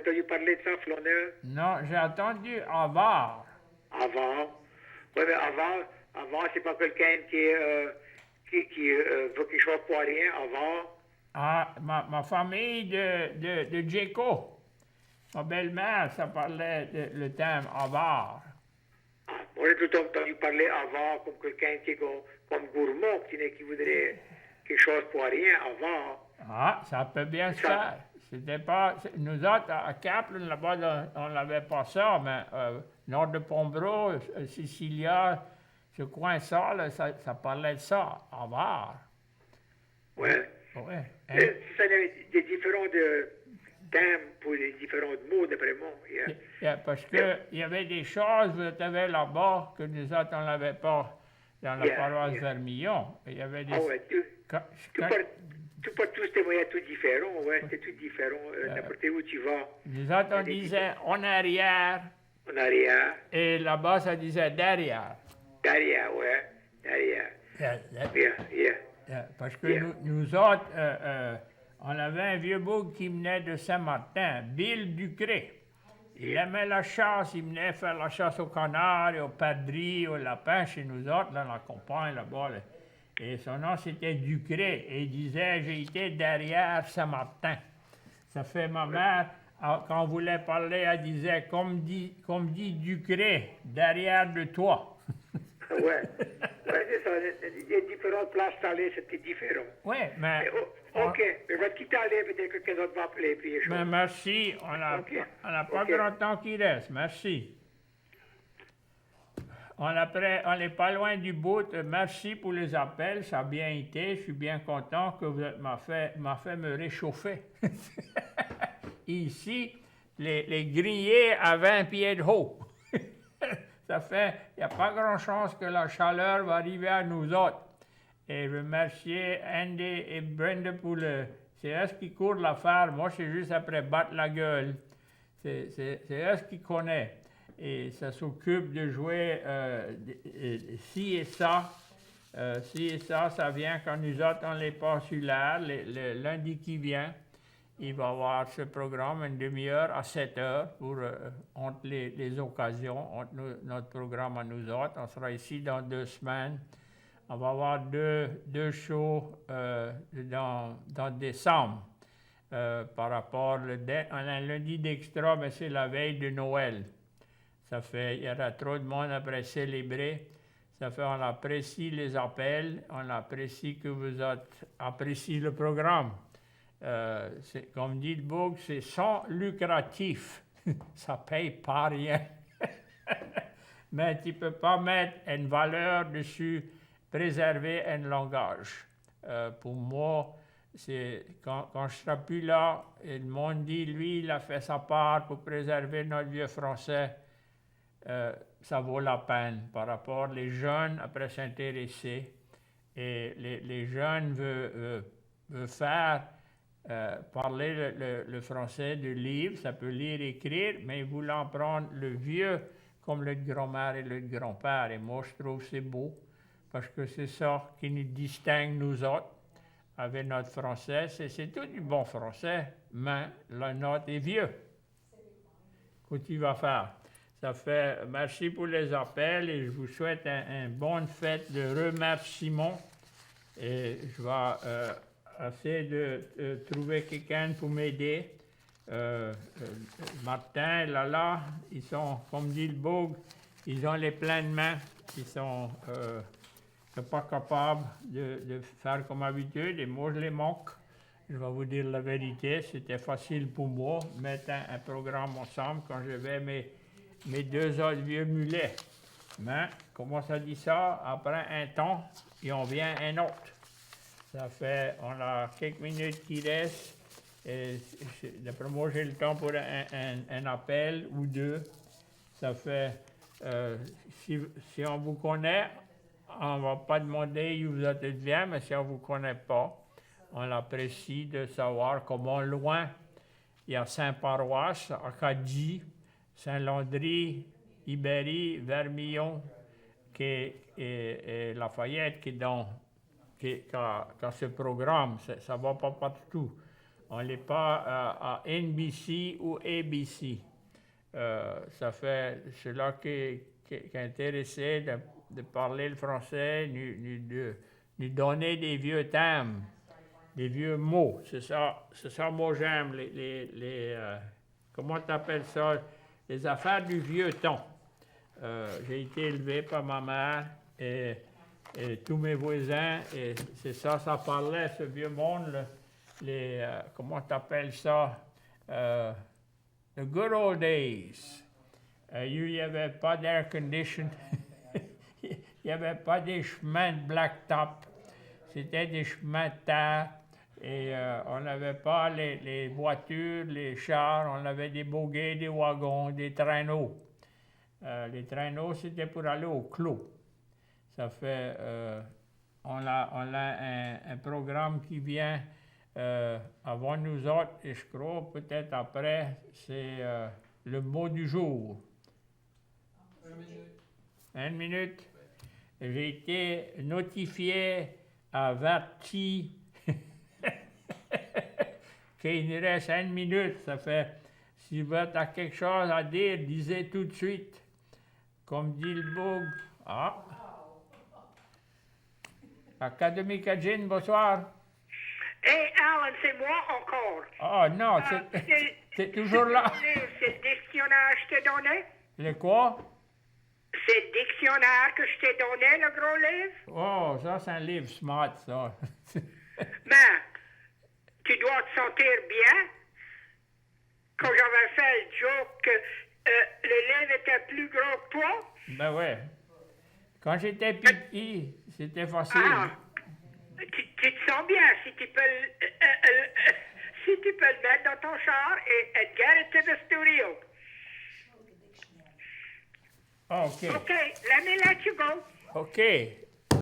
entendu parler de ça, flâneur? Non, j'ai entendu avare. Avant. Oui, mais avant, c'est pas quelqu'un qui veut quelque chose pour rien, avant. Ah, ma famille de Djeco, ma belle-mère, ça parlait le terme avare. On a tout le temps entendu parler avant comme quelqu'un qui est comme gourmand, qui voudrait quelque chose pour rien, avant. Ah, ça peut bien se faire. C'était pas... Nous autres, à Kaplan, là-bas, on n'avait pas ça, mais nord de Pombro, Sicilia, ce coin-là, là, ça parlait de ça, avare. Ouais. Ouais. Ça, il y avait des différents termes pour les différents mots, d'après moi. Parce qu'il y avait des choses que vous avez là-bas que nous autres, on n'avait pas dans la paroisse Vermillon. Il y avait des... pas tous des moyens tout différents, ouais, c'est tout différent, n'importe où tu vas. Nous autres, on disait en arrière, En arrière, et là-bas, ça disait derrière. derrière, ouais, derrière. Parce que Yeah. nous autres, on avait un vieux bouc qui venait de Saint-Martin, Bill Ducré. Il aimait la chasse, il venait faire la chasse aux canards, et aux perdrix, aux lapins chez nous autres, dans la campagne, là-bas. Là. Et son nom, c'était Ducré. Et il disait, j'ai été derrière Saint-Martin. Ça fait ma mère, quand on voulait parler, elle disait, comme dit Ducré, derrière de toi. Ouais, c'est ça. Il y a différentes places d'aller, c'était différent. Oui, mais... OK, je vais te quitter aller, peut-être que quelqu'un d'autre va appeler, puis les choses. Mais merci, on n'a pas grand temps qui reste, merci. On n'est pas loin du bout, merci pour les appels, ça a bien été, je suis bien content que vous m'a fait me réchauffer. Ici, les grillés à 20 pieds de haut. Ça fait, il n'y a pas grand chance que la chaleur va arriver à nous autres. Et je remercie Andy et Brenda pour c'est eux qui courent l'affaire. Moi, je suis juste après battre la gueule. C'est eux qui connaissent. Et ça s'occupe de jouer ci et ça. Ci et ça, ça vient quand nous autres, on les passe sur l'air. Le lundi qui vient, il va y avoir ce programme, une demi-heure à 7 heures, pour, entre les occasions, entre notre programme à nous autres. On sera ici dans 2 semaines. On va avoir deux shows dans décembre par rapport on a un lundi d'extra, mais c'est la veille de Noël. Ça fait, il y aura trop de monde après célébrer. Ça fait, on apprécie les appels, on apprécie que vous appréciez le programme. Comme dit le book, c'est sans lucratif. Ça paye pas rien. Mais tu peux pas mettre une valeur dessus. Préserver un langage. Pour moi, c'est quand je ne serai plus là, et le monde dit, lui, il a fait sa part pour préserver notre vieux français, ça vaut la peine par rapport aux jeunes après s'intéresser. Et les jeunes veulent faire parler le français de livre, ça peut lire et écrire, mais ils voulaient en prendre le vieux comme le grand-mère et le grand-père. Et moi, je trouve que c'est beau. Parce que c'est ça qui nous distingue, nous autres, avec notre français. C'est tout du bon français, mais le nôtre est vieux. Qu'est-ce que tu vas faire? Ça fait, merci pour les appels et je vous souhaite une bonne fête de remerciements. Et je vais essayer de trouver quelqu'un pour m'aider. Martin, Lala, ils sont, comme dit le Boug, ils ont les pleines mains. Ils sont... pas capable de faire comme d'habitude, et moi je les manque. Je vais vous dire la vérité, c'était facile pour moi de mettre un programme ensemble quand j'avais mes 2 autres vieux mulets. Mais, comment ça dit ça, après un temps, il en vient un autre. Ça fait, on a quelques minutes qui restent, et d'après moi j'ai le temps pour un appel ou 2. Ça fait, si on vous connaît, on ne va pas demander où vous êtes bien, mais si on ne vous connaît pas, on apprécie de savoir comment loin il y a Saint-Paroisse, Acadie, Saint-Landry, Ibéry, Vermillon et Lafayette qui a ce programme. Ça ne va pas partout. On n'est pas à NBC ou ABC. Ça fait cela qui est intéressé de parler le français, nous donner des vieux termes, des vieux mots. C'est ça moi j'aime, comment tu appelles ça, les affaires du vieux temps. J'ai été élevé par ma mère et tous mes voisins, et c'est ça parlait, ce vieux monde, comment tu appelles ça, the good old days. Il n'y avait pas d'air condition. Il n'y avait pas des chemins de blacktop, c'était des chemins de terre et on n'avait pas les voitures, les chars, on avait des boguets, des wagons, des traîneaux. Les traîneaux, c'était pour aller au clos. Ça fait, on a un programme qui vient avant nous autres, et je crois peut-être après, c'est le mot du jour. 1 minute. J'ai été notifié, averti qu'il nous reste 1 minute. Ça fait, si vous avez quelque chose à dire, disez tout de suite. Comme dit le Boug. Ah. Académique Jean, bonsoir. Hey, Alan, c'est moi encore. Oh non, c'est toujours là. C'est le dictionnaire que je t'ai donné? Le quoi? C'est le dictionnaire que je t'ai donné, le gros livre? Oh, ça, c'est un livre smart, ça. Mais, tu dois te sentir bien. Quand j'avais fait le joke que le livre était plus gros que toi. Ben ouais. Quand j'étais petit, c'était facile. Ah, tu te sens bien si tu peux le mettre dans ton char et get it to the studio. Okay. Okay, let me let you go. Okay.